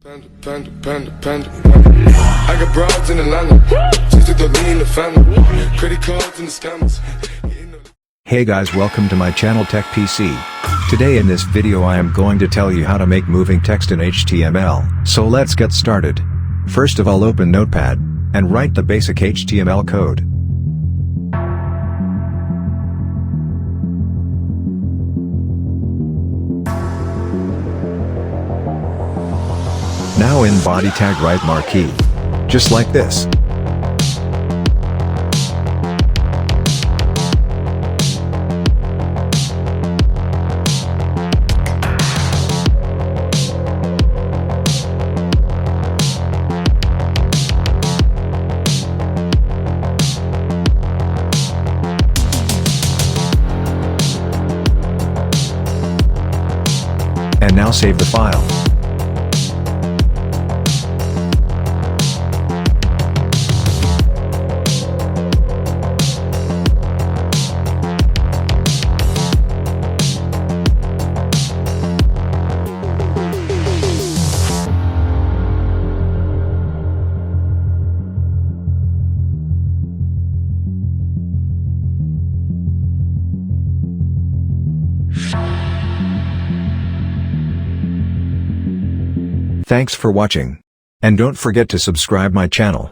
I got broads in Atlanta. Just took the lean, the family. Credit cards and the scammers. Hey guys, welcome to my channel Tech PC. Today in this video I am going to tell you how to make moving text in HTML. So let's get started. First of all, open Notepad and write the basic HTML code. Now in body tag write marquee. Just like this. And now save the file. Thanks for watching. And don't forget to subscribe my channel.